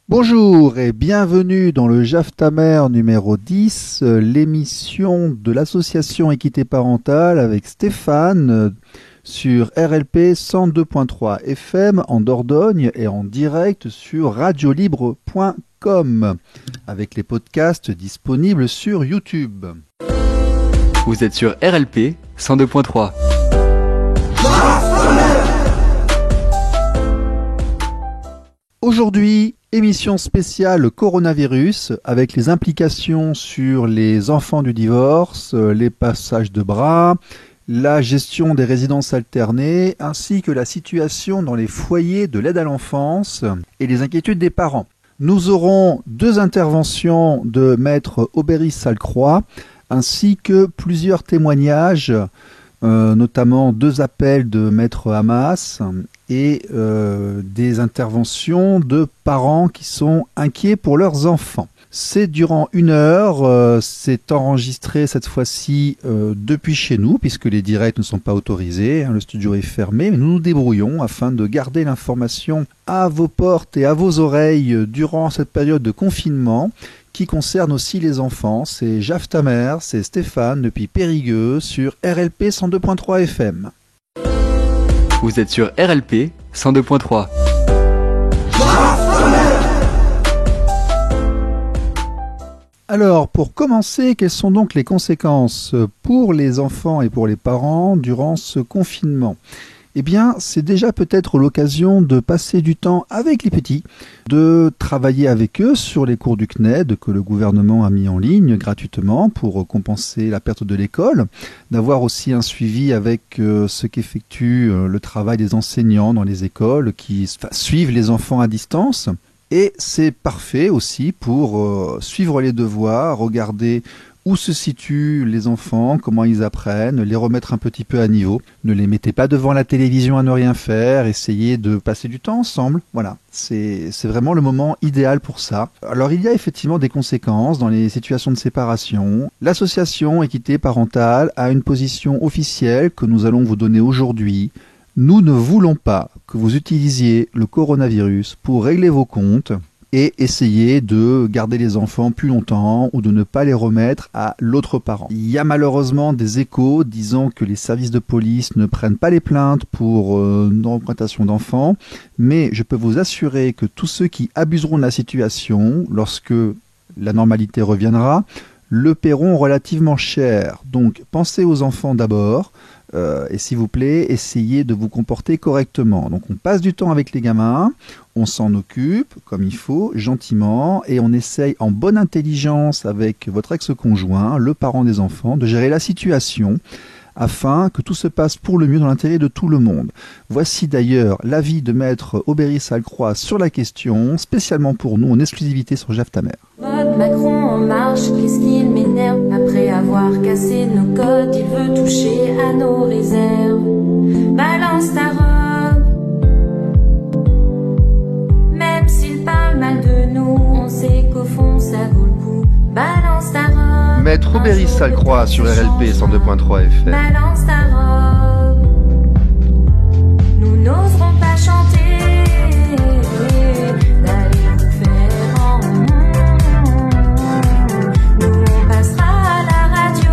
Bonjour et bienvenue dans le JAF-Ta-Mère numéro 10, l'émission de l'association Équité Parentale avec Stéphane sur RLP 102.3 FM en Dordogne et en direct sur radiolibre.com avec les podcasts disponibles sur YouTube. Vous êtes sur RLP 102.3. Aujourd'hui, émission spéciale coronavirus avec les implications sur les enfants du divorce, les passages de bras, la gestion des résidences alternées ainsi que la situation dans les foyers de l'aide à l'enfance et les inquiétudes des parents. Nous aurons deux interventions de maître Aubéry-Salcroix ainsi que plusieurs témoignages, notamment deux appels de maître Hamas et des interventions de parents qui sont inquiets pour leurs enfants. C'est durant 1 heure, c'est enregistré cette fois-ci depuis chez nous, puisque les directs ne sont pas autorisés, le studio est fermé, mais nous nous débrouillons afin de garder l'information à vos portes et à vos oreilles durant cette période de confinement, qui concerne aussi les enfants. C'est JAF-Ta-Mère, c'est Stéphane depuis Périgueux sur RLP 102.3 FM. Vous êtes sur RLP 102.3. Alors, pour commencer, quelles sont donc les conséquences pour les enfants et pour les parents durant ce confinement ? Eh bien, c'est déjà peut-être l'occasion de passer du temps avec les petits, de travailler avec eux sur les cours du CNED que le gouvernement a mis en ligne gratuitement pour compenser la perte de l'école, d'avoir aussi un suivi avec ce qu'effectue le travail des enseignants dans les écoles qui suivent les enfants à distance. Et c'est parfait aussi pour suivre les devoirs, regarder où se situent les enfants, comment ils apprennent, les remettre un petit peu à niveau. Ne les mettez pas devant la télévision à ne rien faire, essayez de passer du temps ensemble. Voilà, c'est vraiment le moment idéal pour ça. Alors il y a effectivement des conséquences dans les situations de séparation. L'association Équité Parentale a une position officielle que nous allons vous donner aujourd'hui. Nous ne voulons pas que vous utilisiez le coronavirus pour régler vos comptes et essayer de garder les enfants plus longtemps ou de ne pas les remettre à l'autre parent. Il y a malheureusement des échos disant que les services de police ne prennent pas les plaintes pour non-représentation d'enfants, mais je peux vous assurer que tous ceux qui abuseront de la situation, lorsque la normalité reviendra, le paieront relativement cher. Donc pensez aux enfants d'abord. Et s'il vous plaît, essayez de vous comporter correctement. Donc on passe du temps avec les gamins, on s'en occupe comme il faut, gentiment, et on essaye en bonne intelligence avec votre ex-conjoint, le parent des enfants, de gérer la situation afin que tout se passe pour le mieux dans l'intérêt de tout le monde. Voici d'ailleurs l'avis de maître Aubéry-Salcroix sur la question, spécialement pour nous, en exclusivité sur JAF-Ta-Mère. Vote Macron en marche, qu'est-ce qu'il m'énerve. Après avoir cassé nos codes, il veut toucher à nos réserves. Balance ta robe. Même s'il parle mal de nous, on sait qu'au fond ça vaut le coup. Balance ta robe. Maître Aubéry-Salcroix sur RLP 102.3 FM. Balance ta robe. Nous n'oserons pas chanter. D'aller nous faire en nous, on passera à la radio.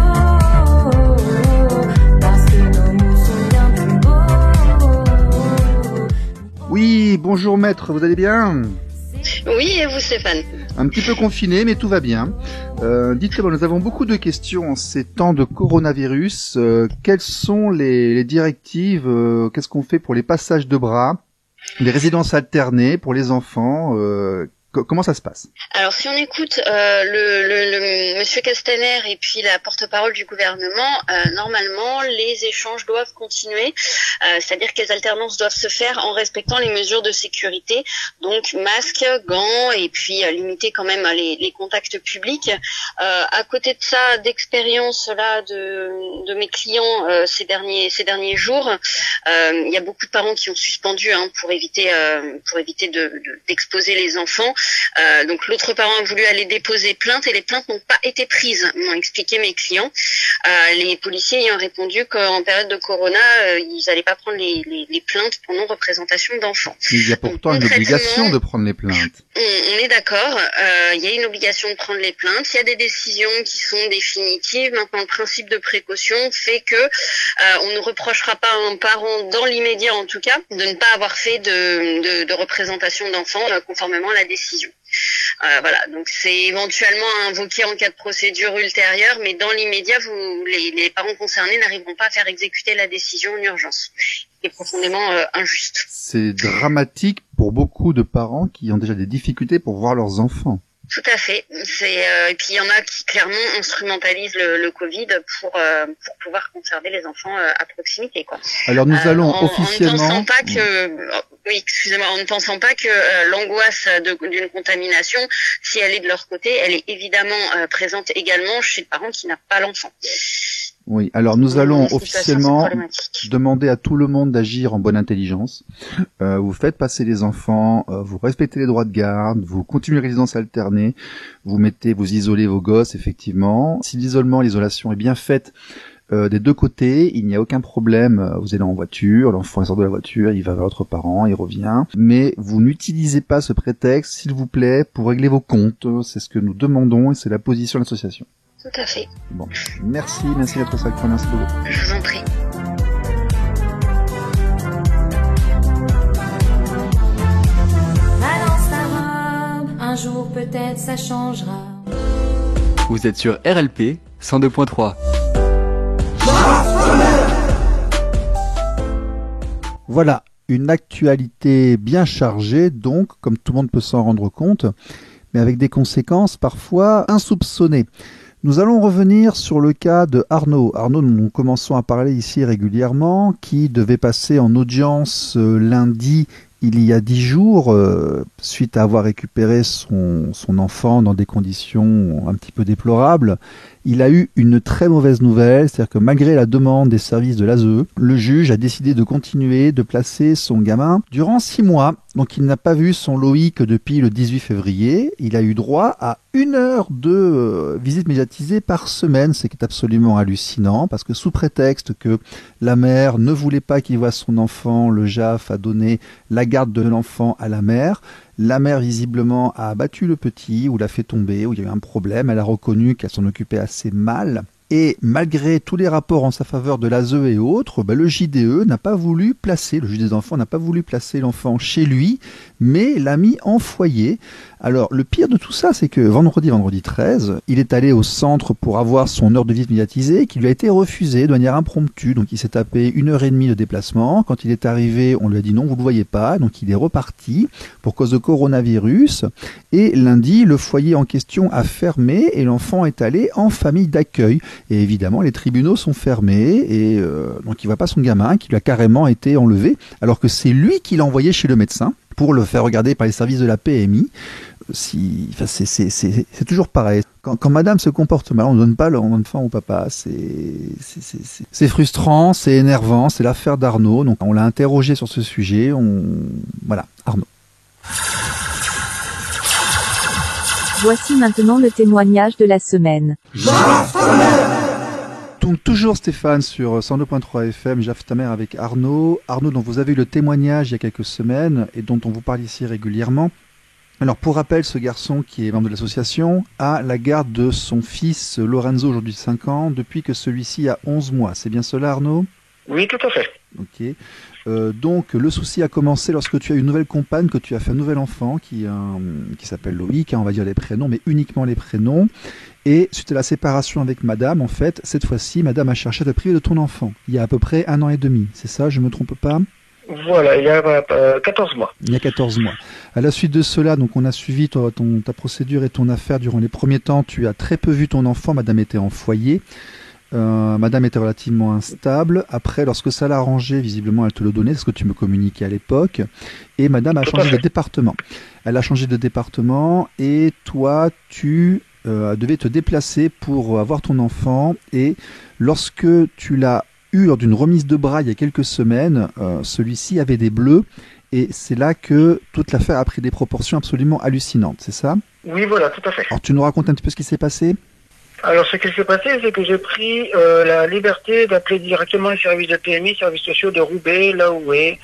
Parce que nos mots sont bien plus beaux. Oui, bonjour maître, vous allez bien ? Oui, et vous Stéphane? Un petit peu confiné, mais tout va bien. Dites-moi, nous avons beaucoup de questions en ces temps de coronavirus. Quelles sont les directives Qu'est-ce qu'on fait pour les passages de bras, les résidences alternées pour les enfants Comment ça se passe? Alors, si on écoute le Monsieur Castaner et puis la porte-parole du gouvernement, normalement, les échanges doivent continuer, c'est-à-dire que les alternances doivent se faire en respectant les mesures de sécurité, donc masques, gants et puis limiter quand même les contacts publics. À côté de ça, d'expérience là de mes clients ces derniers jours, il y a beaucoup de parents qui ont suspendu pour éviter d'exposer les enfants. Donc l'autre parent a voulu aller déposer plainte et les plaintes n'ont pas été prises, m'ont expliqué mes clients. Les policiers ayant répondu qu'en période de corona, ils n'allaient pas prendre les plaintes pour non-représentation d'enfants. Mais il y a pourtant une obligation de prendre les plaintes. On est d'accord, il y a une obligation de prendre les plaintes, il y a des décisions qui sont définitives. Maintenant, le principe de précaution fait que on ne reprochera pas à un parent, dans l'immédiat en tout cas, de ne pas avoir fait de représentation d'enfants conformément à la décision. Voilà, donc c'est éventuellement à invoquer en cas de procédure ultérieure, mais dans l'immédiat, les parents concernés n'arriveront pas à faire exécuter la décision en urgence. C'est profondément injuste. C'est dramatique pour beaucoup de parents qui ont déjà des difficultés pour voir leurs enfants. Tout à fait. Et puis il y en a qui clairement instrumentalisent le Covid pour pouvoir conserver les enfants à proximité, quoi. Alors nous allons officiellement. En ne pensant pas que, oui, excusez-moi, en ne pensant pas que l'angoisse d'une contamination, si elle est de leur côté, elle est évidemment présente également chez le parent qui n'a pas l'enfant. Oui, alors nous allons officiellement demander à tout le monde d'agir en bonne intelligence. Vous faites passer les enfants, vous respectez les droits de garde, vous continuez les résidences alternées, vous isolez vos gosses, effectivement. Si l'isolation est bien faite des deux côtés, il n'y a aucun problème. Vous allez en voiture, l'enfant sort de la voiture, il va vers votre parent, il revient. Mais vous n'utilisez pas ce prétexte, s'il vous plaît, pour régler vos comptes. C'est ce que nous demandons et c'est la position de l'association. Tout à fait. Bon, merci d'être sacré, merci beaucoup. Je vous en prie. Balance ta robe, un jour peut-être ça changera. Vous êtes sur RLP 102.3. Voilà, une actualité bien chargée, donc, comme tout le monde peut s'en rendre compte, mais avec des conséquences parfois insoupçonnées. Nous allons revenir sur le cas de Arnaud. Arnaud, nous commençons à parler ici régulièrement, qui devait passer en audience lundi il y a 10 jours, suite à avoir récupéré son enfant dans des conditions un petit peu déplorables. Il a eu une très mauvaise nouvelle, c'est-à-dire que malgré la demande des services de l'ASE, le juge a décidé de continuer de placer son gamin durant 6 mois. Donc il n'a pas vu son Loïc depuis le 18 février. Il a eu droit à 1 heure de visite médiatisée par semaine, ce qui est absolument hallucinant, parce que sous prétexte que la mère ne voulait pas qu'il voie son enfant, le JAF a donné la garde de l'enfant à la mère. La mère, visiblement, a abattu le petit, ou l'a fait tomber, ou il y a eu un problème. Elle a reconnu qu'elle s'en occupait assez mal. Et malgré tous les rapports en sa faveur de l'ASE et autres, le JDE n'a pas voulu placer, le juge des enfants n'a pas voulu placer l'enfant chez lui, mais l'a mis en foyer. Alors, le pire de tout ça, c'est que vendredi 13, il est allé au centre pour avoir son heure de visite médiatisée, qui lui a été refusée de manière impromptue. Donc, il s'est tapé 1h30 de déplacement. Quand il est arrivé, on lui a dit non, vous ne le voyez pas. Donc, il est reparti pour cause de coronavirus. Et lundi, le foyer en question a fermé et l'enfant est allé en famille d'accueil. Et évidemment, les tribunaux sont fermés et donc il ne voit pas son gamin qui lui a carrément été enlevé, alors que c'est lui qui l'a envoyé chez le médecin pour le faire regarder par les services de la PMI. C'est toujours pareil. Quand madame se comporte mal, on ne donne pas l'enfant au papa. C'est frustrant, c'est énervant, c'est l'affaire d'Arnaud. Donc on l'a interrogé sur ce sujet. Voilà, Arnaud. Voici maintenant le témoignage de la semaine. Donc toujours Stéphane sur 102.3 FM, Jaf ta mère avec Arnaud. Arnaud dont vous avez eu le témoignage il y a quelques semaines et dont on vous parle ici régulièrement. Alors pour rappel, ce garçon qui est membre de l'association a la garde de son fils Lorenzo, aujourd'hui 5 ans, depuis que celui-ci a 11 mois. C'est bien cela Arnaud ? Oui, tout à fait. Ok. Donc le souci a commencé lorsque tu as une nouvelle compagne, que tu as fait un nouvel enfant qui s'appelle Loïc, on va dire les prénoms, mais uniquement les prénoms. Et suite à la séparation avec madame, en fait, cette fois-ci, madame a cherché à te priver de ton enfant. Il y a à peu près 1 an et demi, c'est ça, je me trompe pas ? Voilà, il y a 14 mois. Il y a 14 mois. À la suite de cela, donc on a suivi ta procédure et ton affaire. Durant les premiers temps, tu as très peu vu ton enfant. Madame était en foyer. Madame était relativement instable. Après, lorsque ça l'a arrangé, visiblement, elle te le donnait, ce que tu me communiquais à l'époque. Et Madame a changé de département. Elle a changé de département et toi, tu devais te déplacer pour avoir ton enfant. Et lorsque tu l'as eu lors d'une remise de bras il y a quelques semaines, celui-ci avait des bleus. Et c'est là que toute l'affaire a pris des proportions absolument hallucinantes, c'est ça? Oui, voilà, tout à fait. Alors tu nous racontes un petit peu ce qui s'est passé? Alors, ce qui s'est passé, c'est que j'ai pris la liberté d'appeler directement les services de PMI, services sociaux de Roubaix, là où est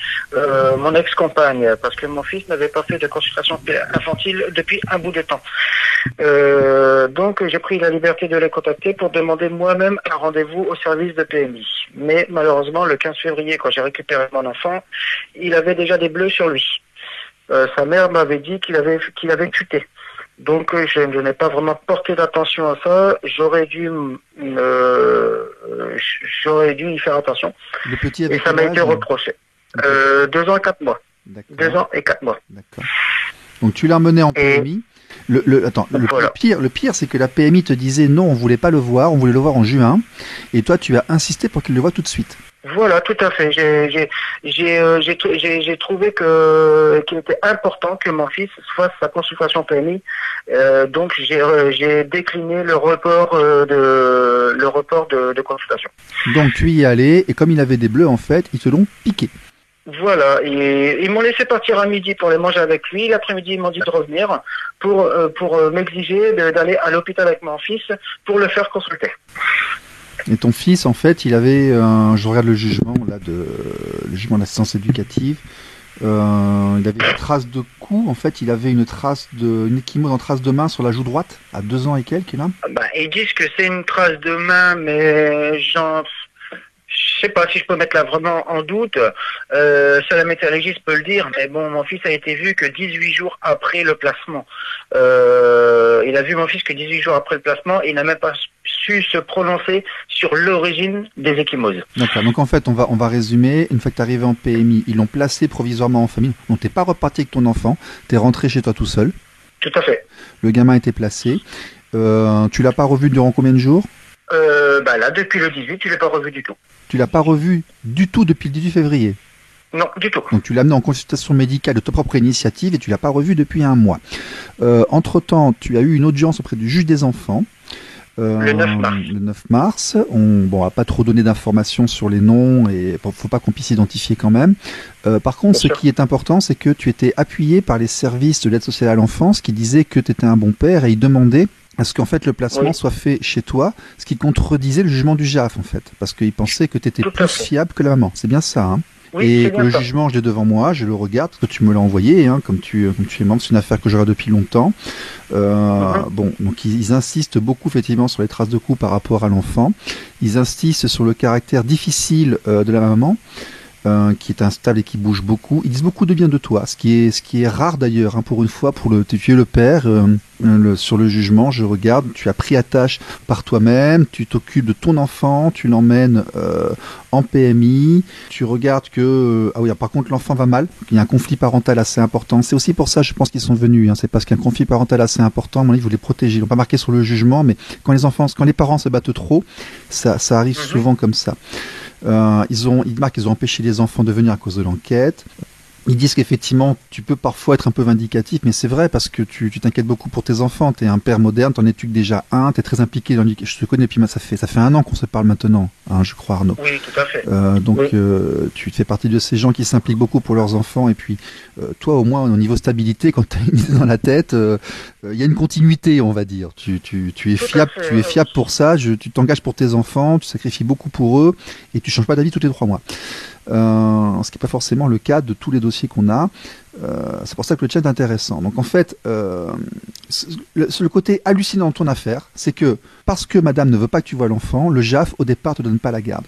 mon ex-compagne, parce que mon fils n'avait pas fait de consultation infantile depuis un bout de temps. Donc, j'ai pris la liberté de les contacter pour demander moi-même un rendez-vous au service de PMI. Mais malheureusement, le 15 février, quand j'ai récupéré mon enfant, il avait déjà des bleus sur lui. Sa mère m'avait dit qu'il avait chuté. Donc je n'ai pas vraiment porté d'attention à ça. J'aurais dû y faire attention. Le petit avait et ça m'a été reproché. 2 ans et 4 mois. D'accord. 2 ans et 4 mois. D'accord. Donc tu l'as emmené en PMI. Le pire, c'est que la PMI te disait non, on voulait pas le voir, on voulait le voir en juin. Et toi, tu as insisté pour qu'il le voie tout de suite. Voilà, tout à fait. J'ai trouvé qu'il était important que mon fils fasse sa consultation PMI. Donc j'ai décliné le report de consultation. Donc tu y es allé et comme il avait des bleus en fait, ils te l'ont piqué. Voilà, et ils m'ont laissé partir à midi pour les manger avec lui. L'après-midi, ils m'ont dit de revenir pour m'exiger d'aller à l'hôpital avec mon fils pour le faire consulter. Et ton fils, en fait, il avait, je regarde le jugement le jugement d'assistance éducative. Il avait une trace de coup. En fait, il avait une ecchymose en trace de main sur la joue droite à 2 ans et quelques là. Ils disent que c'est une trace de main, mais je sais pas si je peux mettre là vraiment en doute. Seul la météorologiste peut le dire, mais bon, mon fils a été vu que 18 jours après le placement. Il a vu mon fils que 18 jours après le placement et il n'a même pas su se prononcer sur l'origine des ecchymoses. D'accord, donc en fait, on va résumer. Une fois que tu es arrivé en PMI, ils l'ont placé provisoirement en famille. Donc t'es pas reparti avec ton enfant, tu es rentré chez toi tout seul. Tout à fait. Le gamin était placé. Tu l'as pas revu durant combien de jours? Là, depuis le 18, tu l'as pas revu du tout. Tu l'as pas revu du tout depuis le 18 février? Non, du tout. Donc tu l'as amené en consultation médicale de ta propre initiative et tu l'as pas revu depuis un mois. Entre-temps, tu as eu une audience auprès du juge des enfants. Le 9 mars. Le 9 mars. On va pas trop donner d'informations sur les noms et faut pas qu'on puisse identifier quand même. Par contre, ce qui est important, c'est que tu étais appuyé par les services de l'aide sociale à l'enfance qui disaient que tu étais un bon père et ils demandaient à ce qu'en fait le placement soit fait chez toi, ce qui contredisait le jugement du JAF en fait, parce qu'ils pensaient que tu étais plus fiable que la maman. C'est bien ça, hein? Oui, et le jugement, je l'ai devant moi, je le regarde, parce que tu me l'as envoyé, hein, comme tu es membre, c'est une affaire que je regarde depuis longtemps. Bon, donc ils insistent beaucoup effectivement sur les traces de coups par rapport à l'enfant. Ils insistent sur le caractère difficile de la maman, qui est instable et qui bouge beaucoup. Ils disent beaucoup de bien de toi, ce qui est rare d'ailleurs, hein, pour une fois, tu es le père. Sur le jugement, je regarde, tu as pris à tâche par toi-même, tu t'occupes de ton enfant, tu l'emmènes en PMI, tu regardes que par contre l'enfant va mal, il y a un conflit parental assez important. C'est aussi pour ça, je pense qu'ils sont venus. Hein, c'est parce qu'il y a un conflit parental assez important. À mon avis, ils voulaient protéger. Ils l'ont pas marqué sur le jugement, mais quand les parents se battent trop, ça arrive souvent comme ça. Ils marquent qu'ils ont empêché les enfants de venir à cause de l'enquête. Ils disent qu'effectivement, tu peux parfois être un peu vindicatif, mais c'est vrai parce que tu t'inquiètes beaucoup pour tes enfants. Tu es un père moderne, tu en éduques déjà un, tu es très impliqué dans l'éducation. Je te connais, puis ça fait 1 an qu'on se parle maintenant, hein, je crois, Arnaud. Oui, tout à fait. Tu fais partie de ces gens qui s'impliquent beaucoup pour leurs enfants. Et puis, toi, au moins, au niveau stabilité, quand tu as une idée dans la tête, il y a une continuité, on va dire. Tu es fiable, tu es fiable pour ça. Tu t'engages pour tes enfants, tu sacrifies beaucoup pour eux, et tu changes pas d'avis tous les 3 mois. Ce qui n'est pas forcément le cas de tous les dossiers qu'on a. C'est pour ça que le chat est intéressant. Donc en fait, le côté hallucinant de ton affaire, c'est que parce que madame ne veut pas que tu vois l'enfant, le JAF au départ te donne pas la garde.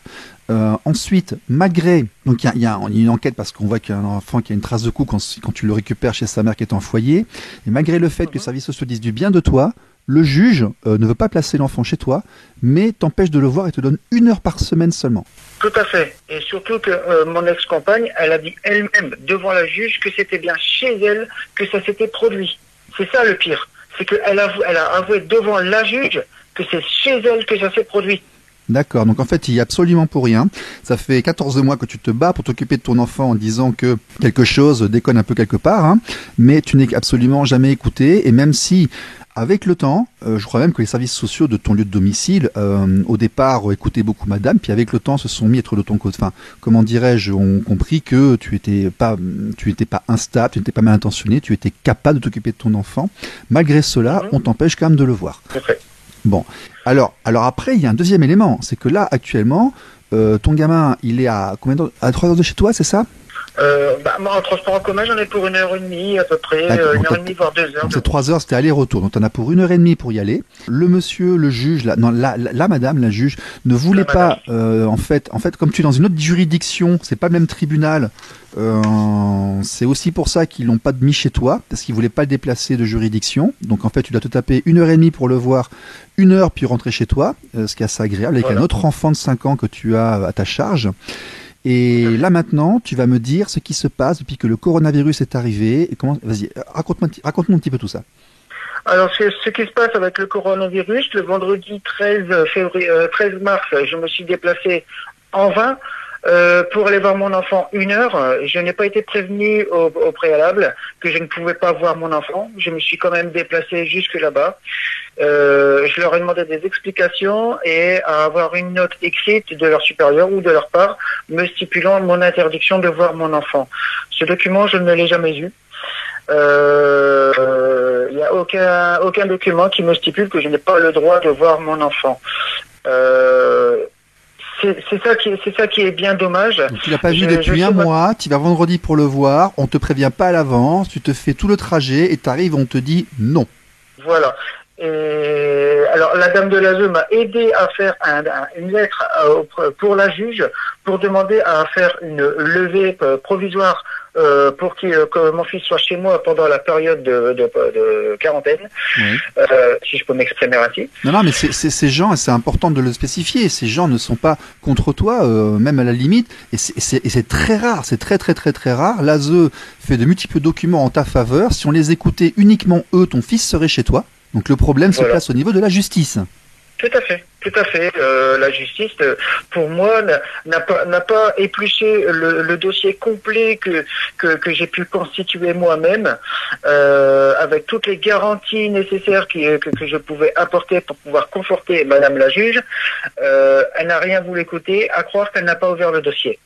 Ensuite, malgré, donc il y a une enquête parce qu'on voit qu'il y a un enfant qui a une trace de coup quand tu le récupères chez sa mère qui est en foyer, et malgré le fait que les services sociaux disent du bien de toi, le juge ne veut pas placer l'enfant chez toi, mais t'empêche de le voir et te donne 1 heure par semaine seulement. Tout à fait. Et surtout que mon ex-compagne, elle a dit elle-même devant la juge que c'était bien chez elle que ça s'était produit. C'est ça le pire. C'est qu'elle a avoué devant la juge que c'est chez elle que ça s'est produit. D'accord, donc en fait il y a absolument pour rien. Ça fait 14 mois que tu te bats pour t'occuper de ton enfant en disant que quelque chose déconne un peu quelque part, hein, mais tu n'es absolument jamais écouté, et même si avec le temps, je crois même que les services sociaux de ton lieu de domicile, au départ, écoutaient beaucoup madame, puis avec le temps se sont mis à être de ton côté. Enfin, comment dirais-je, ont compris que tu étais pas instable, tu n'étais pas mal intentionné, tu étais capable de t'occuper de ton enfant. Malgré cela, on t'empêche quand même de le voir. Okay. Bon. Alors après, il y a un deuxième élément, c'est que là, actuellement, ton gamin, il est à combien d'heures, à 3 heures de chez toi, c'est ça? Moi, en transport en commun, j'en ai pour 1h30 à peu près, 1h30 voire 2 heures. Donc c'est 3 heures, c'était aller-retour. Donc t'en as pour 1h30 pour y aller. Le monsieur, le juge, la madame, la juge, ne voulait pas, en fait, comme tu es dans une autre juridiction, c'est pas le même tribunal. C'est aussi pour ça qu'ils l'ont pas mis chez toi, parce qu'ils voulaient pas le déplacer de juridiction. Donc en fait, tu dois te taper 1h30 pour le voir, 1 heure puis rentrer chez toi, ce qui est assez agréable, avec un autre enfant de 5 ans que tu as à ta charge. Et là maintenant, tu vas me dire ce qui se passe depuis que le coronavirus est arrivé. Et comment, vas-y, raconte-nous un petit peu tout ça. Alors, ce qui se passe avec le coronavirus, le vendredi 13 mars, je me suis déplacé en vain pour aller voir mon enfant 1 heure. Je n'ai pas été prévenu au préalable que je ne pouvais pas voir mon enfant. Je me suis quand même déplacé jusque là-bas. Je leur ai demandé des explications et à avoir une note écrite de leur supérieur ou de leur part me stipulant mon interdiction de voir mon enfant. Ce document, je ne l'ai jamais eu. Il n'y a aucun document qui me stipule que je n'ai pas le droit de voir mon enfant. C'est ça qui est bien dommage. Donc, tu l'as pas vu depuis un mois, tu vas vendredi pour le voir, on te prévient pas à l'avance, tu te fais tout le trajet et t'arrives, on te dit non. Voilà. Et alors la dame de l'ASE m'a aidé à faire une lettre pour la juge pour demander à faire une levée provisoire pour que mon fils soit chez moi pendant la période de quarantaine, oui. Si je peux m'exprimer ainsi. Non, mais ces gens, et c'est important de le spécifier, ces gens ne sont pas contre toi, même à la limite, et c'est très rare, c'est très rare. L'ASE fait de multiples documents en ta faveur. Si on les écoutait uniquement eux, ton fils serait chez toi. Donc le problème se place au niveau de la justice. Tout à fait. La justice, pour moi, n'a pas épluché le dossier complet que j'ai pu constituer moi-même, avec toutes les garanties nécessaires que je pouvais apporter pour pouvoir conforter Madame la juge. Elle n'a rien voulu écouter, à croire qu'elle n'a pas ouvert le dossier.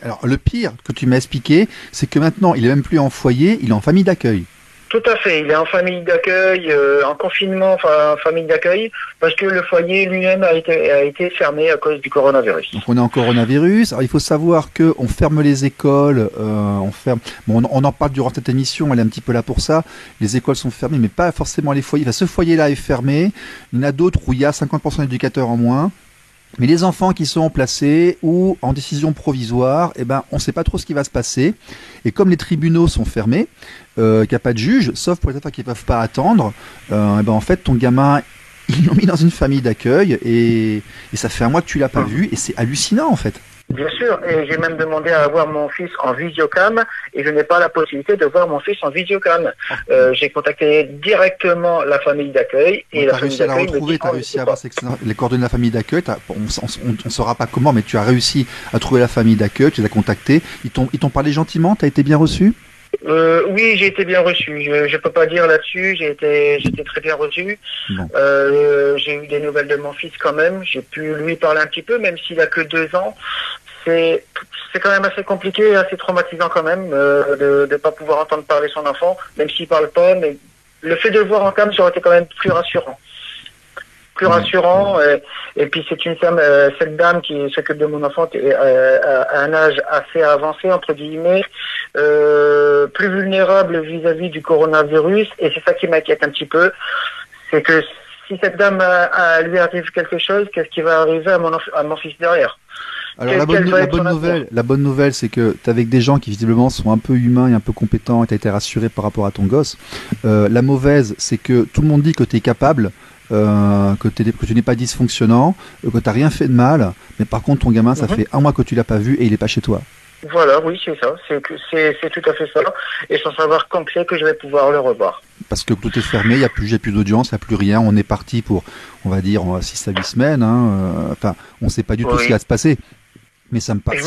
Alors le pire que tu m'as expliqué, c'est que maintenant il est même plus en foyer, il est en famille d'accueil. Tout à fait, il est en famille d'accueil, en confinement, enfin en famille d'accueil, parce que le foyer lui-même a été fermé à cause du coronavirus. Donc on est en coronavirus. Alors il faut savoir que on ferme les écoles, on en parle durant cette émission, elle est un petit peu là pour ça. Les écoles sont fermées, mais pas forcément les foyers. Enfin, ce foyer-là est fermé. Il y en a d'autres où il y a 50% d'éducateurs en moins. Mais les enfants qui sont placés ou en décision provisoire, on ne sait pas trop ce qui va se passer. Et comme les tribunaux sont fermés, qu'il n'y a pas de juge, sauf pour les enfants qui ne peuvent pas attendre, en fait, ton gamin, ils l'ont mis dans une famille d'accueil et ça fait un mois que tu l'as pas vu et c'est hallucinant en fait. Bien sûr, et j'ai même demandé à voir mon fils en visiocam et je n'ai pas la possibilité de voir mon fils en visiocam. J'ai contacté directement la famille d'accueil et la famille d'accueil me dit... Tu as réussi à avoir les coordonnées de la famille d'accueil, on ne saura pas comment, mais tu as réussi à trouver la famille d'accueil, tu les as contactés, ils t'ont parlé gentiment, tu as été bien reçu? Oui, j'ai été bien reçu. Je peux pas dire là-dessus. J'ai été très bien reçu. Bon. J'ai eu des nouvelles de mon fils quand même. J'ai pu lui parler un petit peu, même s'il a que 2 ans. C'est quand même assez compliqué, assez traumatisant quand même de pas pouvoir entendre parler son enfant, même s'il parle pas. Mais le fait de le voir en cam, ça aurait été quand même plus rassurant. Et puis c'est une femme, cette dame qui s'occupe de mon enfant à un âge assez avancé entre guillemets, plus vulnérable vis-à-vis du coronavirus, et c'est ça qui m'inquiète un petit peu, c'est que si cette dame lui arrive quelque chose, qu'est-ce qui va arriver à mon fils derrière? Alors Quelle va être son avenir? la bonne nouvelle, c'est que t'es avec des gens qui visiblement sont un peu humains et un peu compétents et t'as été rassuré par rapport à ton gosse. La mauvaise, c'est que tout le monde dit que t'es capable, que tu n'es pas dysfonctionnant, que t'as rien fait de mal, mais par contre ton gamin, ça fait un mois que tu l'as pas vu et il est pas chez toi. Voilà, oui, c'est ça. C'est tout à fait ça. Et sans savoir quand c'est que je vais pouvoir le revoir. Parce que tout est fermé, il n'y a plus d'audience, il n'y a plus rien. On est parti pour, on va dire, 6 à 8 semaines. Enfin, on ne sait pas du tout ce qui va se passer. Mais ça me paraît.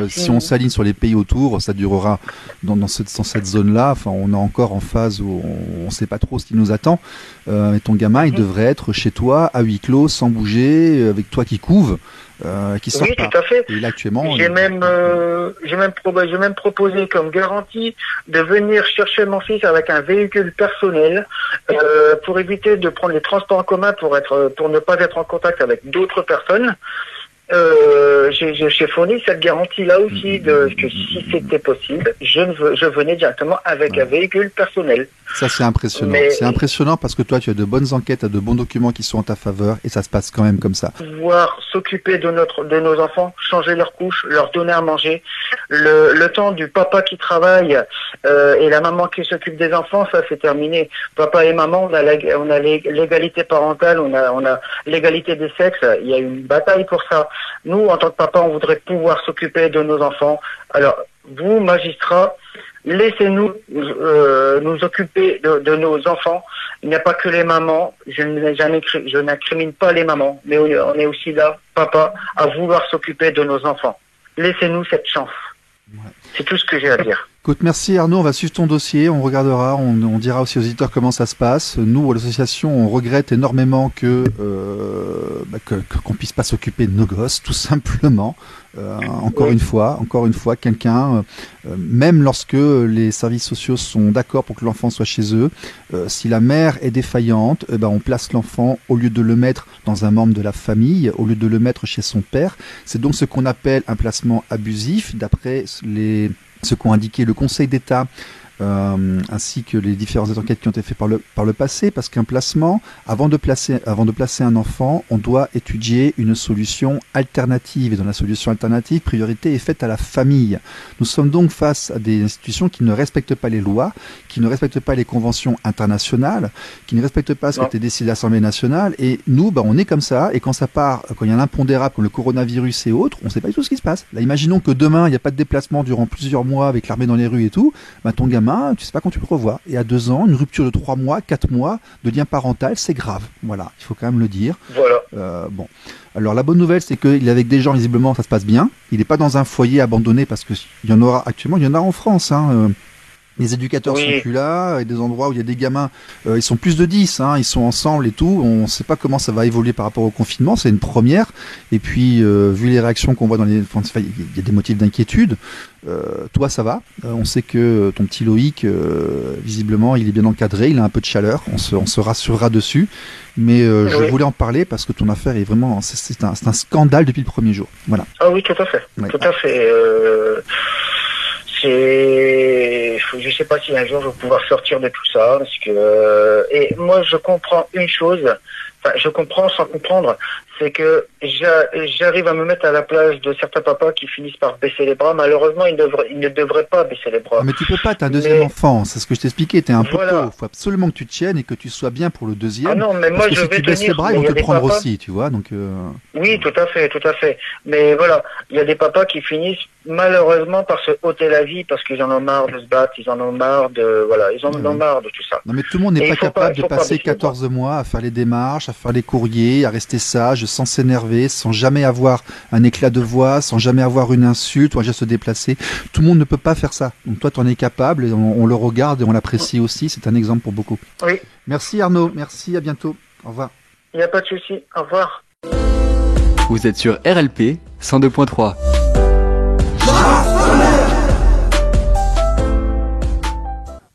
Si on s'aligne sur les pays autour, ça durera dans cette zone-là. Enfin, on est encore en phase où on ne sait pas trop ce qui nous attend. Et ton gamin, il devrait être chez toi, à huis clos, sans bouger, avec toi qui couve, qui sort pas. Oui, tout à fait. Et là, actuellement, j'ai même proposé comme garantie de venir chercher mon fils avec un véhicule personnel pour éviter de prendre les transports en commun pour ne pas être en contact avec d'autres personnes. J'ai fourni cette garantie-là aussi que si c'était possible, je venais directement avec un véhicule personnel. Ça, c'est impressionnant. C'est impressionnant parce que toi, tu as de bonnes enquêtes, tu as de bons documents qui sont en ta faveur et ça se passe quand même comme ça. Pouvoir s'occuper de nos enfants, changer leurs couches, leur donner à manger, le temps du papa qui travaille et la maman qui s'occupe des enfants, ça c'est terminé. Papa et maman, on a l'égalité parentale, on a l'égalité des sexes. Il y a une bataille pour ça. Nous, en tant que papa, on voudrait pouvoir s'occuper de nos enfants. Alors, vous, magistrats, laissez-nous nous occuper de nos enfants. Il n'y a pas que les mamans. Je n'incrimine pas les mamans, mais on est aussi là, papa, à vouloir s'occuper de nos enfants. Laissez-nous cette chance. Ouais. C'est tout ce que j'ai à dire. Écoute, merci Arnaud, on va suivre ton dossier, on regardera, on dira aussi aux auditeurs comment ça se passe. Nous, à l'association, on regrette énormément qu'on puisse pas s'occuper de nos gosses, tout simplement. Encore une fois, quelqu'un, même lorsque les services sociaux sont d'accord pour que l'enfant soit chez eux, si la mère est défaillante, on place l'enfant au lieu de le mettre dans un membre de la famille, au lieu de le mettre chez son père. C'est donc ce qu'on appelle un placement abusif, d'après ce qu'ont indiqué le Conseil d'État ainsi que les différentes enquêtes qui ont été faites par le passé, parce qu'un placement, avant de placer un enfant, on doit étudier une solution alternative. Et dans la solution alternative, priorité est faite à la famille. Nous sommes donc face à des institutions qui ne respectent pas les lois, qui ne respectent pas les conventions internationales, qui ne respectent pas ce qui a été décidé à l'Assemblée nationale. Et nous, on est comme ça. Et quand ça part, quand il y a un impondérable comme le coronavirus et autres, on ne sait pas du tout ce qui se passe. Là, imaginons que demain, il n'y a pas de déplacement durant plusieurs mois avec l'armée dans les rues et tout. Ton gamin, tu sais pas quand tu le revois. Et à 2 ans, une rupture de 3 mois, 4 mois de lien parental, c'est grave. Voilà, il faut quand même le dire. Voilà. Bon. Alors la bonne nouvelle, c'est qu'il est avec des gens, visiblement, ça se passe bien. Il n'est pas dans un foyer abandonné parce que il y en aura actuellement, il y en a en France. Les éducateurs sont plus là, il y a des endroits où il y a des gamins, ils sont plus de 10, ils sont ensemble et tout. On ne sait pas comment ça va évoluer par rapport au confinement, c'est une première. Et puis, vu les réactions qu'on voit il y a des motifs d'inquiétude. Toi, ça va. On sait que ton petit Loïc, visiblement, il est bien encadré, il a un peu de chaleur. On se rassurera dessus. Mais je voulais en parler parce que ton affaire est vraiment, c'est un scandale depuis le premier jour. Voilà. Ah oui, tout à fait. Ouais. Tout à fait. Je sais pas si un jour je vais pouvoir sortir de tout ça, parce que et moi je comprends une chose, je comprends sans comprendre, c'est que j'arrive à me mettre à la place de certains papas qui finissent par baisser les bras. Malheureusement, ils ne devraient pas baisser les bras. Mais tu peux pas, t'as un deuxième enfant, c'est ce que je t'expliquais, t'es un poteau. Il faut absolument que tu te tiennes et que tu sois bien pour le deuxième. Ah non, mais moi parce que je si vais tu baisses les bras, ils vont te prendre aussi, tu vois. Donc. Oui, tout à fait. Mais voilà, il y a des papas qui finissent malheureusement par se ôter la vie parce qu'ils en ont marre de se battre, ils en ont marre marre de tout ça. Non, mais tout le monde n'est pas capable de passer 14 mois à faire les démarches, à faire les courriers, à rester sage, sans s'énerver, sans jamais avoir un éclat de voix, sans jamais avoir une insulte ou un geste déplacé. Tout le monde ne peut pas faire ça. Donc toi, tu en es capable et on le regarde et on l'apprécie aussi. C'est un exemple pour beaucoup. Oui. Merci Arnaud. Merci, à bientôt. Au revoir. Il n'y a pas de souci. Au revoir. Vous êtes sur RLP 102.3.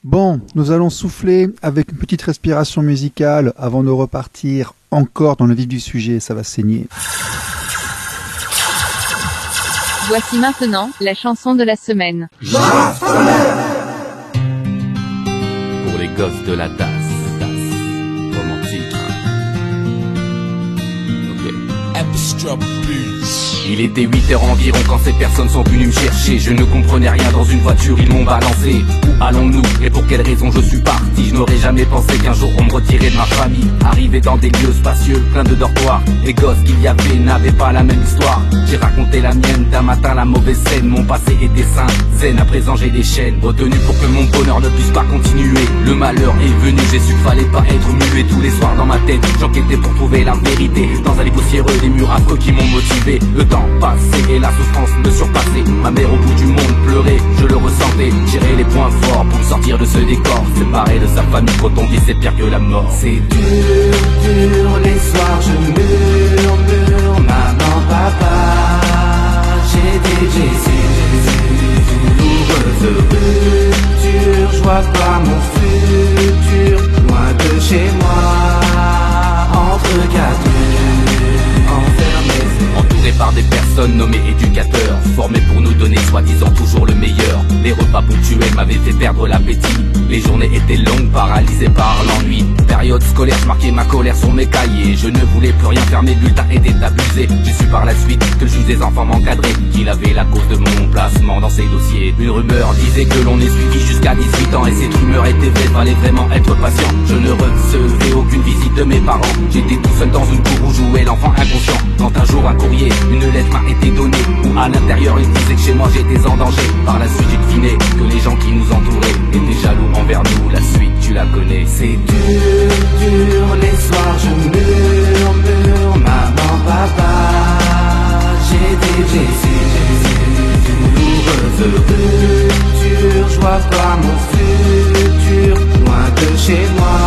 Bon, nous allons souffler avec une petite respiration musicale avant de repartir encore dans le vif du sujet, ça va saigner. Voici maintenant la chanson de la semaine. Pour les gosses de la tasse. Romantique. Ok. Abstract Beats. Il était 8h environ quand ces personnes sont venues me chercher. Je ne comprenais rien dans une voiture, ils m'ont balancé. Où allons-nous et pour quelle raison je suis parti? Je n'aurais jamais pensé qu'un jour on me retirait de ma famille. Arrivé dans des lieux spacieux, plein de dortoirs, les gosses qu'il y avait n'avaient pas la même histoire. J'ai raconté la mienne, d'un matin la mauvaise scène. Mon passé était sain, zen, à présent j'ai des chaînes. Retenu pour que mon bonheur ne puisse pas continuer. Le malheur est venu, j'ai su qu'il fallait pas être muet. Tous les soirs dans ma tête, j'enquêtais pour trouver la vérité. Dans un lit poussiéreux, des murs affreux qui m'ont motivé. Le temps passé et la souffrance me surpassait. Ma mère au bout du monde pleurait, je le ressentais. Tirer les points forts pour sortir de ce décor. Séparé de sa famille, quand on dit c'est pire que la mort. C'est dur, dur, les soirs je murmure. Maman, papa, j'ai douloureuse rupture. Je vois pas mon futur, loin de chez moi, entre quatre murs, enfermé. Entouré par des personnes nommées éducateurs, formés pour nous donner soi-disant toujours le meilleur. Les repas ponctuels m'avaient fait perdre l'appétit. Les journées étaient longues, paralysées par l'ennui. Période scolaire, je marquais ma colère sur mes cahiers. Je ne voulais plus rien faire, mes bulletins étaient abusés. J'ai su par la suite que le juge des enfants m'encadrait, qu'il avait la cause de mon placement dans ses dossiers. Une rumeur disait que l'on est suivi jusqu'à 18 ans. Et cette rumeur était vraie, fallait vraiment être patient. Je ne recevais aucune visite de mes parents. J'étais tout seul dans une cour où jouait l'enfant inconscient. Quand un jour un courrier, une lettre m'a été donnée, où à l'intérieur il disait que chez moi j'étais en danger. Par la suite j'ai deviné que les gens qui nous entouraient étaient jaloux envers nous. La suite tu la connais. C'est dur, dur, les soirs je murmure. Maman, papa, j'ai douloureuse rupture. Je vois pas mon futur, loin de chez moi,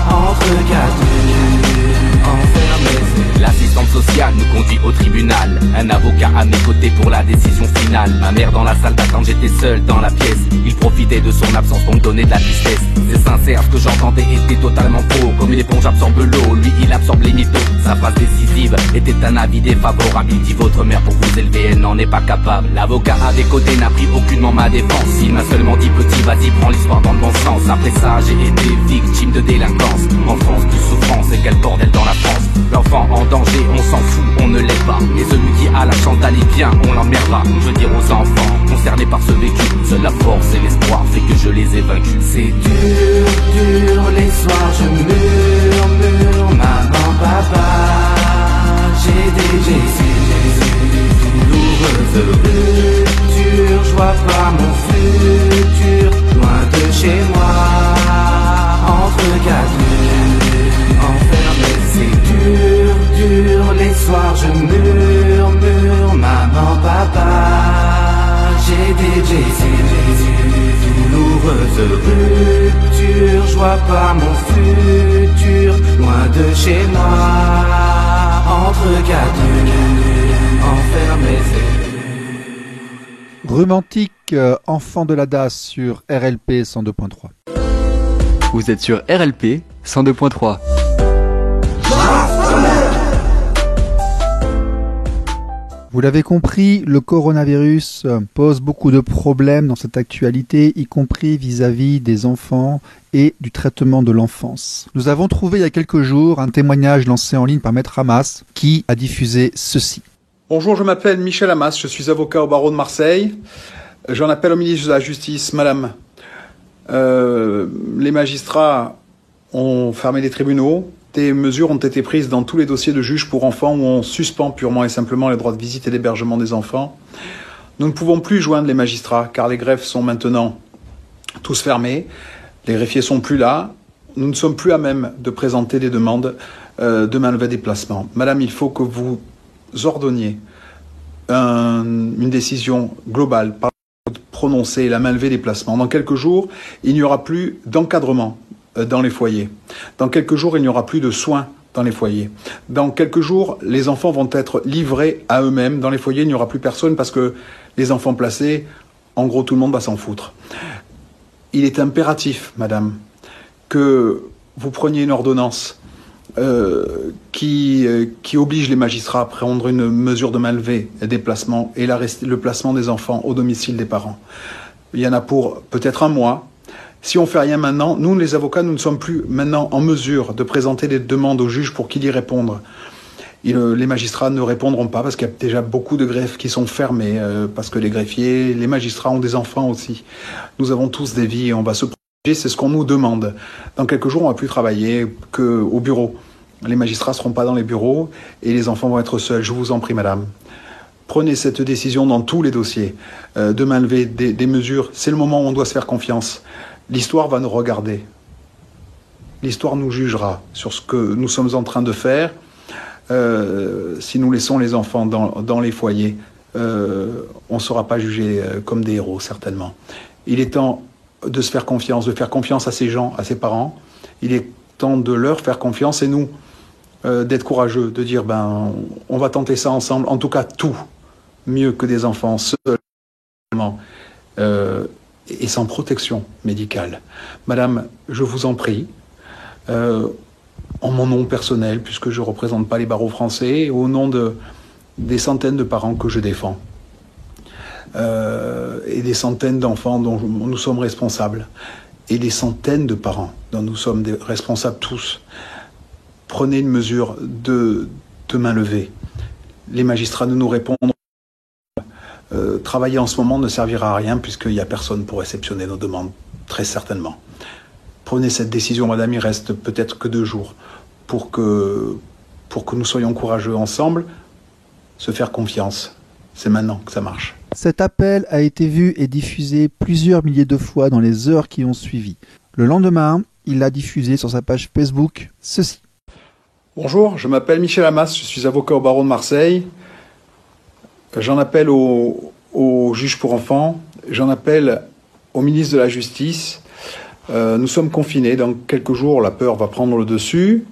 entre quatre murs, enfermé. L'assistante sociale nous conduit au tribunal. Un avocat à mes côtés pour la décision finale. Ma mère dans la salle d'attente, j'étais seul dans la pièce. Il profitait de son absence pour me donner de la tristesse. C'est sincère, ce que j'entendais était totalement faux. Comme une éponge absorbe l'eau, lui il absorbe les mythos. Sa phrase décisive était un avis défavorable. Il dit votre mère pour vous élever, elle n'en est pas capable. L'avocat à des côtés n'a pris aucunement ma défense. Il m'a seulement dit petit, vas-y prends l'histoire dans le bon sens. Après ça j'ai été victime de délinquance. En France plus souffrance et quel bordel dans la France. L'enfant en danger, on s'en fout, on ne l'aide pas. Et celui qui a la chance d'aller bien, on l'emmerdera. Je veux dire aux enfants concernés par ce vécu, seule la force et l'espoir fait que je les ai vaincus. C'est dur, dur, les soirs je murmure. Maman, papa, j'ai douloureuse rupture. Je vois pas mon futur, loin de chez moi, entre quatre murs, enfermé. C'est dur, dur, les soirs je murmure. Maman, papa, j'ai douloureuse rupture. Je vois pas mon futur, loin de chez moi, entre quatre murs, enfermé. Romantique, enfant de la DAS sur RLP 102.3. Vous êtes sur RLP 102.3. Vous l'avez compris, le coronavirus pose beaucoup de problèmes dans cette actualité, y compris vis-à-vis des enfants et du traitement de l'enfance. Nous avons trouvé il y a quelques jours un témoignage lancé en ligne par Maître Hamas qui a diffusé ceci. Bonjour, je m'appelle Michel Hamas, je suis avocat au barreau de Marseille. J'en appelle au ministre de la Justice, madame. Les magistrats ont fermé les tribunaux. Des mesures ont été prises dans tous les dossiers de juges pour enfants où on suspend purement et simplement les droits de visite et d'hébergement des enfants. Nous ne pouvons plus joindre les magistrats car les greffes sont maintenant tous fermés. Les greffiers sont plus là. Nous ne sommes plus à même de présenter des demandes de main-levée des placements. Madame, il faut que vous ordonniez une décision globale par prononcer la main-levée des placements. Dans quelques jours, il n'y aura plus d'encadrement dans les foyers. Dans quelques jours, il n'y aura plus de soins dans les foyers. Dans quelques jours, les enfants vont être livrés à eux-mêmes. Dans les foyers, il n'y aura plus personne parce que les enfants placés, en gros, tout le monde va s'en foutre. Il est impératif, madame, que vous preniez une ordonnance qui oblige les magistrats à prendre une mesure de main-levée des placements et le placement des enfants au domicile des parents. Il y en a pour peut-être un mois. Si on fait rien maintenant, nous, les avocats, nous ne sommes plus maintenant en mesure de présenter des demandes au juge pour qu'il y réponde. Les magistrats ne répondront pas parce qu'il y a déjà beaucoup de greffes qui sont fermées, parce que les greffiers, les magistrats ont des enfants aussi. Nous avons tous des vies et on va se protéger, c'est ce qu'on nous demande. Dans quelques jours, on va plus travailler qu'au bureau. Les magistrats ne seront pas dans les bureaux et les enfants vont être seuls. Je vous en prie, madame. Prenez cette décision dans tous les dossiers. De main levée, des mesures. C'est le moment où on doit se faire confiance. L'histoire va nous regarder. L'histoire nous jugera sur ce que nous sommes en train de faire. Si nous laissons les enfants dans les foyers, on ne sera pas jugés comme des héros, certainement. Il est temps de se faire confiance, de faire confiance à ces gens, à ces parents. Il est temps de leur faire confiance et nous, d'être courageux, de dire on va tenter ça ensemble. En tout cas, tout mieux que des enfants seuls et sans protection médicale. Madame, je vous en prie, en mon nom personnel, puisque je ne représente pas les barreaux français, et au nom des centaines de parents que je défends, et des centaines d'enfants dont nous sommes responsables, et des centaines de parents dont nous sommes responsables tous, prenez une mesure de main levée. Les magistrats ne nous répondront pas. Travailler en ce moment ne servira à rien puisqu'il n'y a personne pour réceptionner nos demandes, très certainement. Prenez cette décision, madame, il reste peut-être que 2 jours pour que nous soyons courageux ensemble, se faire confiance. C'est maintenant que ça marche. Cet appel a été vu et diffusé plusieurs milliers de fois dans les heures qui ont suivi. Le lendemain, il a diffusé sur sa page Facebook ceci. Bonjour, je m'appelle Michel Hamas, je suis avocat au barreau de Marseille. J'en appelle au juge pour enfants, j'en appelle au ministre de la Justice. Nous sommes confinés, dans quelques jours la peur va prendre le dessus,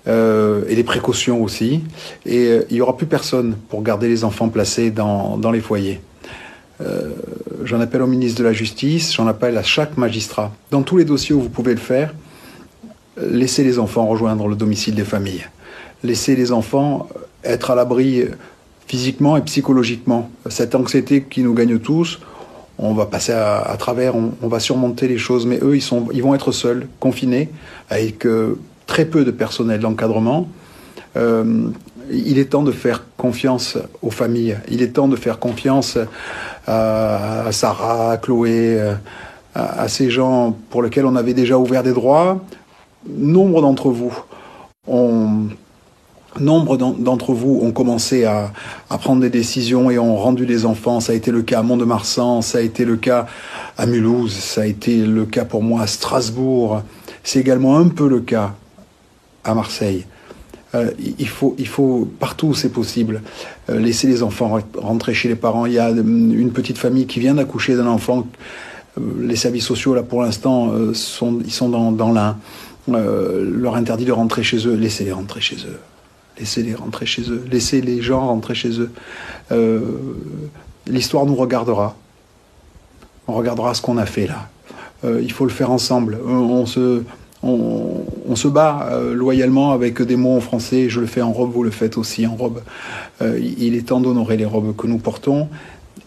et les précautions aussi, et il n'y aura plus personne pour garder les enfants placés dans les foyers. J'en appelle au ministre de la Justice, j'en appelle à chaque magistrat. Dans tous les dossiers où vous pouvez le faire, laissez les enfants rejoindre le domicile des familles. Laissez les enfants être à l'abri physiquement et psychologiquement. Cette anxiété qui nous gagne tous, on va passer à travers, on va surmonter les choses, mais eux, ils vont être seuls, confinés, avec très peu de personnel d'encadrement. Il est temps de faire confiance aux familles. Il est temps de faire confiance à Sarah, à Chloé, à ces gens pour lesquels on avait déjà ouvert des droits. Nombre d'entre vous ont commencé à prendre des décisions et ont rendu des enfants. Ça a été le cas à Mont-de-Marsan, ça a été le cas à Mulhouse, ça a été le cas pour moi à Strasbourg. C'est également un peu le cas à Marseille. Il faut partout où c'est possible, laisser les enfants rentrer chez les parents. Il y a une petite famille qui vient d'accoucher d'un enfant. Les services sociaux, là, pour l'instant, ils sont dans l'Ain. Leur interdit de rentrer chez eux. Laissez-les rentrer chez eux. Laissez-les rentrer chez eux. Laissez les gens rentrer chez eux. L'histoire nous regardera. On regardera ce qu'on a fait, là. Il faut le faire ensemble. On se bat loyalement avec des mots en français. Je le fais en robe, vous le faites aussi en robe. Il est temps d'honorer les robes que nous portons.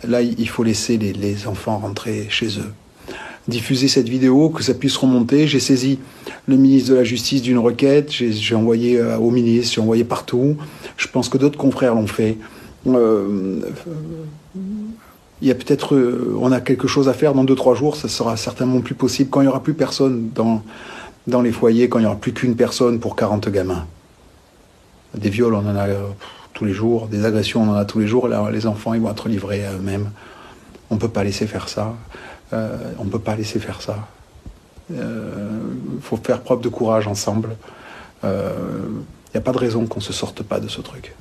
Là, il faut laisser les enfants rentrer chez eux. Diffuser cette vidéo, que ça puisse remonter. J'ai saisi le ministre de la Justice d'une requête. J'ai envoyé au ministre, j'ai envoyé partout. Je pense que d'autres confrères l'ont fait. Il y a peut-être... on a quelque chose à faire dans 2-3 jours. Ça sera certainement plus possible quand il n'y aura plus personne dans les foyers, quand il n'y aura plus qu'une personne pour 40 gamins. Des viols, on en a tous les jours. Des agressions, on en a tous les jours. Là, les enfants, ils vont être livrés à eux-mêmes. On ne peut pas laisser faire ça. On ne peut pas laisser faire ça. Il faut faire preuve de courage ensemble. Il n'y a pas de raison qu'on ne se sorte pas de ce truc.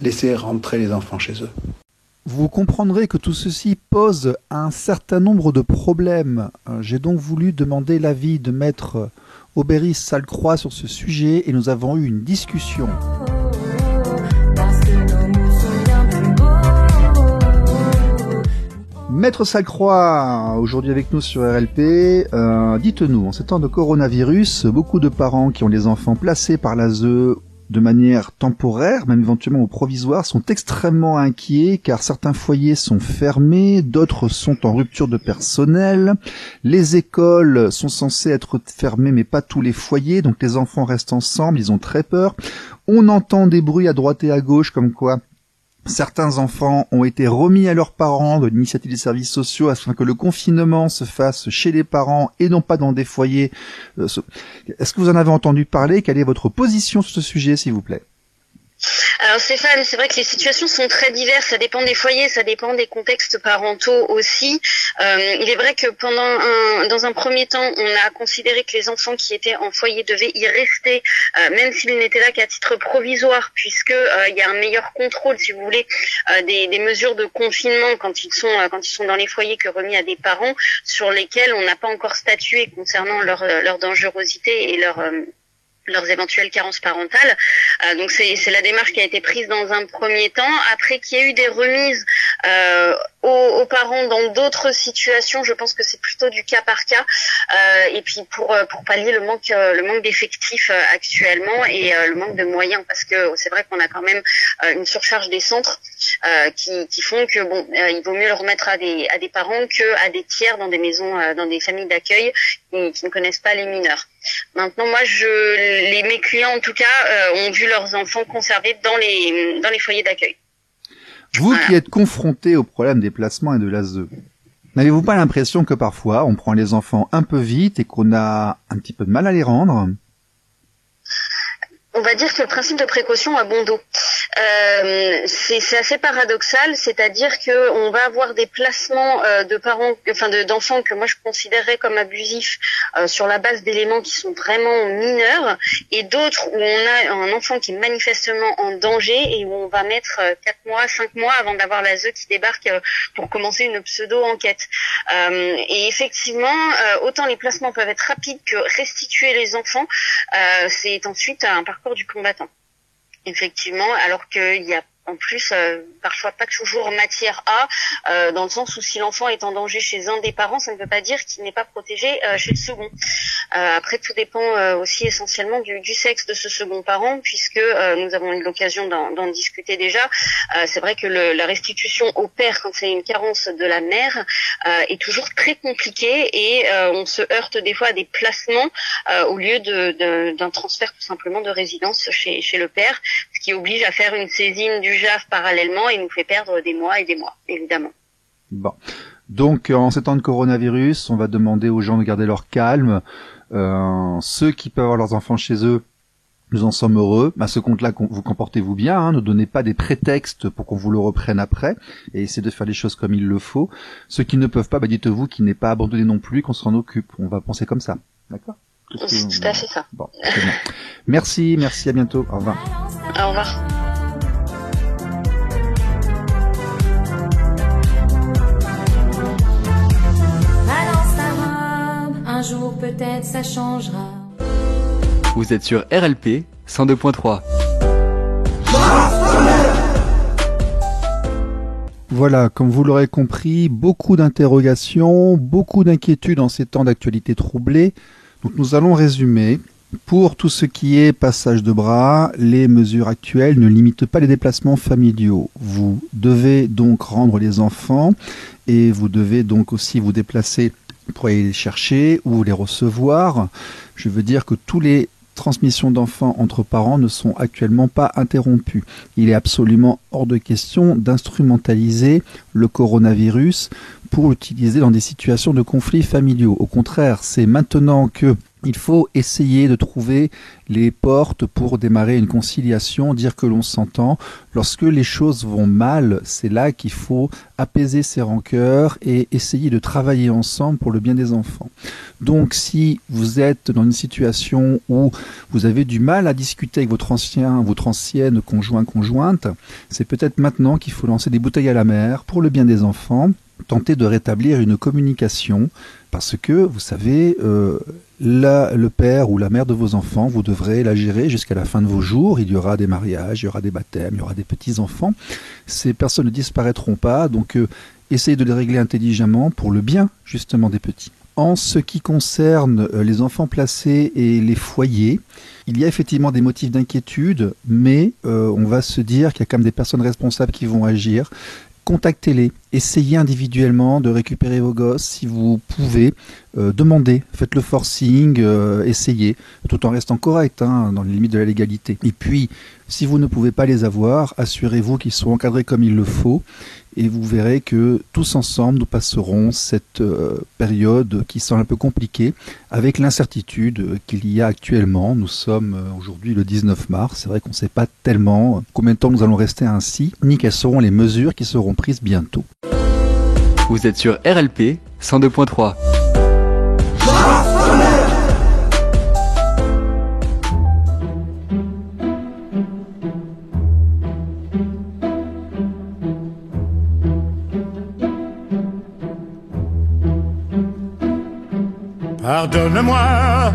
Laissez rentrer les enfants chez eux. Vous comprendrez que tout ceci pose un certain nombre de problèmes. J'ai donc voulu demander l'avis de maître Aubéris Salcroix sur ce sujet et nous avons eu une discussion. Maître Salcroix, aujourd'hui avec nous sur RLP, dites-nous, en ces temps de coronavirus, beaucoup de parents qui ont les enfants placés par l'ASE de manière temporaire, même éventuellement ou provisoire, sont extrêmement inquiets car certains foyers sont fermés, d'autres sont en rupture de personnel. Les écoles sont censées être fermées mais pas tous les foyers, donc les enfants restent ensemble, ils ont très peur. On entend des bruits à droite et à gauche comme quoi certains enfants ont été remis à leurs parents de l'initiative des services sociaux afin que le confinement se fasse chez les parents et non pas dans des foyers. Est-ce que vous en avez entendu parler? Quelle est votre position sur ce sujet, s'il vous plaît? Alors Stéphane, c'est vrai que les situations sont très diverses, ça dépend des foyers, ça dépend des contextes parentaux aussi. Il est vrai que dans un premier temps, on a considéré que les enfants qui étaient en foyer devaient y rester, même s'ils n'étaient là qu'à titre provisoire, puisque il y a un meilleur contrôle, si vous voulez, des mesures de confinement quand ils sont dans les foyers que remis à des parents sur lesquels on n'a pas encore statué concernant leur dangerosité et leurs éventuelles carences parentales. Donc c'est la démarche qui a été prise dans un premier temps. Après qu'il y ait eu des remises aux parents dans d'autres situations, je pense que c'est plutôt du cas par cas. Et puis pour pallier le manque d'effectifs actuellement et le manque de moyens, parce que c'est vrai qu'on a quand même une surcharge des centres qui font que il vaut mieux le remettre à des parents que à des tiers dans des maisons, dans des familles d'accueil qui ne connaissent pas les mineurs. Maintenant, moi, mes clients en tout cas ont vu leurs enfants conservés dans les foyers d'accueil. Vous qui êtes confronté au problème des placements et de l'ASE, n'avez-vous pas l'impression que parfois on prend les enfants un peu vite et qu'on a un petit peu de mal à les rendre? On va dire que le principe de précaution a bon dos. C'est assez paradoxal, c'est-à-dire que on va avoir des placements d'enfants que moi je considérerais comme abusifs sur la base d'éléments qui sont vraiment mineurs, et d'autres où on a un enfant qui est manifestement en danger et où on va mettre 4 mois, 5 mois avant d'avoir l'ASE qui débarque pour commencer une pseudo-enquête. Et effectivement, autant les placements peuvent être rapides que restituer les enfants, c'est ensuite un parcours du combattant. Effectivement, alors qu'il y a en plus parfois pas toujours matière à, dans le sens où si l'enfant est en danger chez un des parents, ça ne veut pas dire qu'il n'est pas protégé chez le second. Après, tout dépend aussi essentiellement du sexe de ce second parent, puisque nous avons eu l'occasion d'en discuter déjà. C'est vrai que la restitution au père, quand c'est une carence de la mère, est toujours très compliquée, et on se heurte des fois à des placements au lieu d'un transfert tout simplement de résidence chez le père, ce qui oblige à faire une saisine du JAF parallèlement et nous fait perdre des mois et des mois, évidemment. Bon. Donc, en ces temps de coronavirus, on va demander aux gens de garder leur calme. Ceux qui peuvent avoir leurs enfants chez eux, nous en sommes heureux. À ce compte-là, vous comportez-vous bien, hein, ne donnez pas des prétextes pour qu'on vous le reprenne après, et essayez de faire les choses comme il le faut. Ceux qui ne peuvent pas, dites-vous qu'il n'est pas abandonné non plus, qu'on s'en occupe. On va penser comme ça. D'accord? C'est tout à fait ça. Bon, très bien. Merci, à bientôt. Au revoir. Au revoir. Un jour peut-être ça changera. Vous êtes sur RLP 102.3. Voilà, comme vous l'aurez compris, beaucoup d'interrogations, beaucoup d'inquiétudes en ces temps d'actualité troublée. Donc nous allons résumer. Pour tout ce qui est passage de bras, les mesures actuelles ne limitent pas les déplacements familiaux. Vous devez donc rendre les enfants et vous devez donc aussi vous déplacer pour aller les chercher ou les recevoir. Je veux dire que tous les transmissions d'enfants entre parents ne sont actuellement pas interrompues. Il est absolument hors de question d'instrumentaliser le coronavirus pour l'utiliser dans des situations de conflits familiaux. Au contraire, c'est maintenant que il faut essayer de trouver les portes pour démarrer une conciliation, dire que l'on s'entend. Lorsque les choses vont mal, c'est là qu'il faut apaiser ses rancœurs et essayer de travailler ensemble pour le bien des enfants. Donc si vous êtes dans une situation où vous avez du mal à discuter avec votre ancienne conjointe, c'est peut-être maintenant qu'il faut lancer des bouteilles à la mer pour le bien des enfants, tenter de rétablir une communication, parce que, vous savez, le père ou la mère de vos enfants, vous devrez la gérer jusqu'à la fin de vos jours. Il y aura des mariages, il y aura des baptêmes, il y aura des petits-enfants. Ces personnes ne disparaîtront pas, donc essayez de les régler intelligemment pour le bien, justement, des petits. En ce qui concerne les enfants placés et les foyers, il y a effectivement des motifs d'inquiétude, mais on va se dire qu'il y a quand même des personnes responsables qui vont agir. Contactez-les, essayez individuellement de récupérer vos gosses si vous pouvez, demandez, faites le forcing, essayez, tout en restant correct, dans les limites de la légalité. Et puis, si vous ne pouvez pas les avoir, assurez-vous qu'ils sont encadrés comme il le faut, et vous verrez que tous ensemble, nous passerons cette période qui semble un peu compliquée, avec l'incertitude qu'il y a actuellement. Nous sommes aujourd'hui le 19 mars, c'est vrai qu'on ne sait pas tellement combien de temps nous allons rester ainsi, ni quelles seront les mesures qui seront prises bientôt. Vous êtes sur RLP 102.3. Pardonne-moi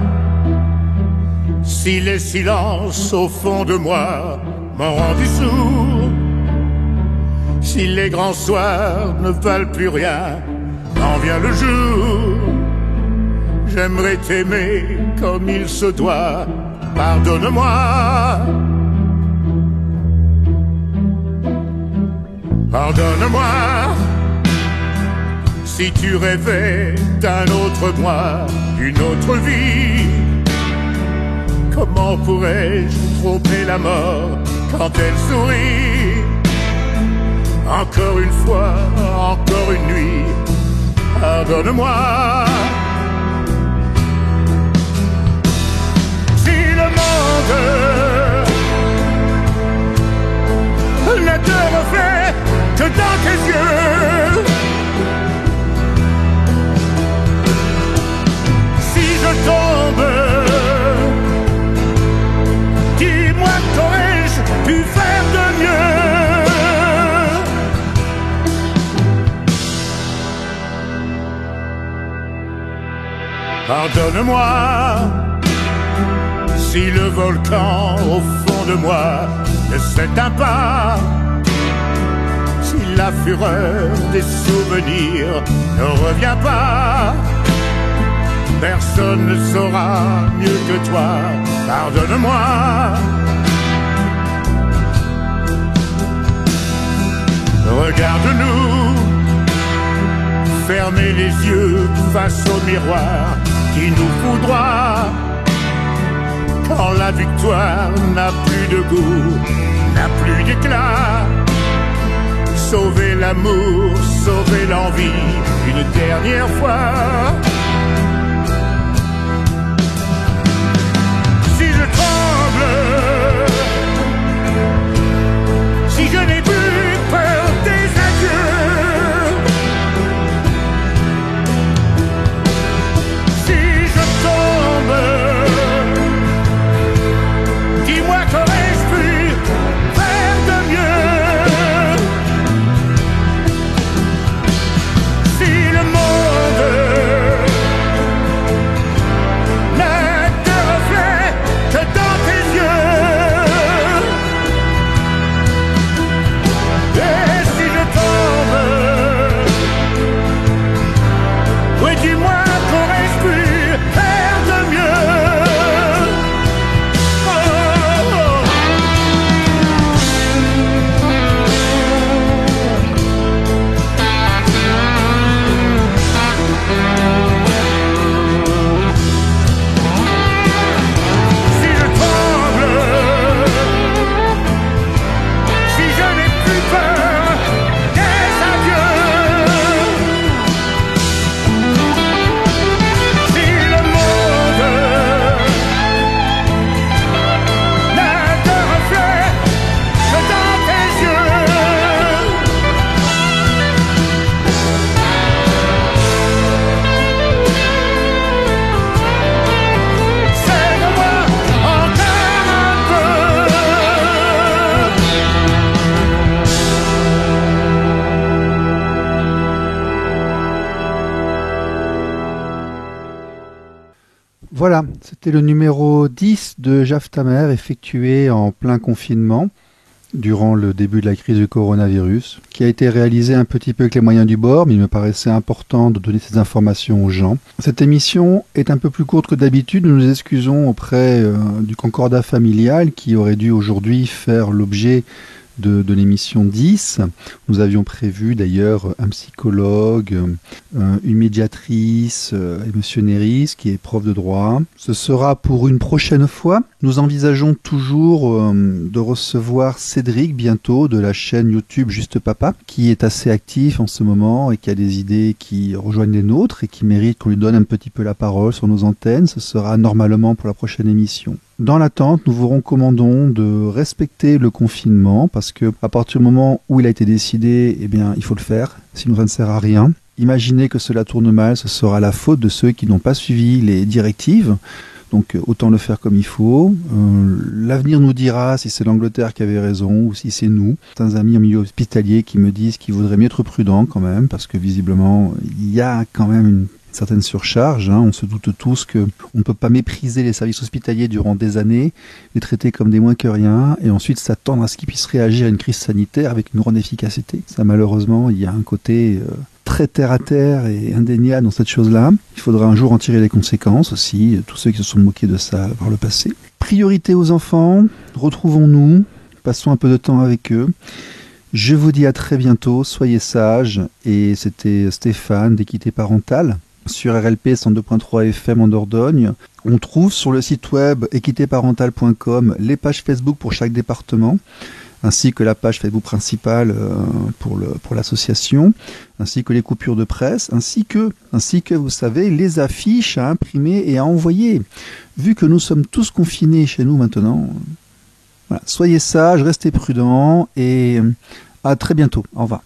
si les silences au fond de moi m'ont rendu sourd, si les grands soirs ne valent plus rien quand vient le jour. J'aimerais t'aimer comme il se doit, pardonne-moi. Pardonne-moi si tu rêvais d'un autre moi, d'une autre vie. Comment pourrais-je tromper la mort quand elle sourit? Encore une fois, encore une nuit, pardonne-moi. Si le monde ne te reflète que dans tes yeux, je tombe, dis-moi qu'aurais-je pu faire de mieux? Pardonne-moi si le volcan au fond de moi ne s'éteint pas, si la fureur des souvenirs ne revient pas. Personne ne saura mieux que toi, pardonne-moi. Regarde-nous, fermer les yeux face au miroir qui nous foudroie. Quand la victoire n'a plus de goût, n'a plus d'éclat. Sauver l'amour, sauver l'envie, une dernière fois. Si je n'ai plus peur des adieux, si je tombe, dis-moi qu'aurais-je pu faire de mieux? Si le monde ne te reflète que dans tes yeux, et si je tombe, oui dis-moi qu'aurais-je pu faire de mieux? Si je tremble, si je n'ai plus peur des adieux, si le monde ne te reflète que dans tes yeux, serre-moi encore un peu. Voilà, c'était le numéro 10 de Jaf ta mère, effectué en plein confinement. durant le début de la crise du coronavirus, qui a été réalisé un petit peu avec les moyens du bord, mais il me paraissait important de donner ces informations aux gens. Cette émission est un peu plus courte que d'habitude. Nous nous excusons auprès du Concordat familial qui aurait dû aujourd'hui faire l'objet de l'émission 10. Nous avions prévu d'ailleurs un psychologue, une médiatrice et Monsieur Néris qui est prof de droit. Ce sera pour une prochaine fois. Nous envisageons toujours de recevoir Cédric bientôt de la chaîne YouTube Juste Papa qui est assez actif en ce moment et qui a des idées qui rejoignent les nôtres et qui méritent qu'on lui donne un petit peu la parole sur nos antennes. Ce sera normalement pour la prochaine émission. Dans l'attente, nous vous recommandons de respecter le confinement parce que à partir du moment où il a été décidé, eh bien, il faut le faire, sinon ça ne sert à rien. Imaginez que cela tourne mal, ce sera la faute de ceux qui n'ont pas suivi les directives. Donc autant le faire comme il faut. L'avenir nous dira si c'est l'Angleterre qui avait raison ou si c'est nous. Certains amis en milieu hospitalier qui me disent qu'il vaudrait mieux être prudent quand même parce que visiblement il y a quand même une certaine surcharge, on se doute tous qu'on ne peut pas mépriser les services hospitaliers durant des années, les traiter comme des moins que rien, et ensuite s'attendre à ce qu'ils puissent réagir à une crise sanitaire avec une grande efficacité. Ça, malheureusement, il y a un côté très terre-à-terre et indéniable dans cette chose-là. Il faudra un jour en tirer les conséquences aussi, tous ceux qui se sont moqués de ça par le passé. Priorité aux enfants, retrouvons-nous, passons un peu de temps avec eux. Je vous dis à très bientôt, soyez sages, et c'était Stéphane d'Équité Parentale. Sur RLP 102.3 FM en Dordogne. On trouve sur le site web équitéparentale.com les pages Facebook pour chaque département, ainsi que la page Facebook principale pour l'association, ainsi que les coupures de presse, ainsi que vous savez, les affiches à imprimer et à envoyer. Vu que nous sommes tous confinés chez nous maintenant, voilà, soyez sages, restez prudents et à très bientôt. Au revoir.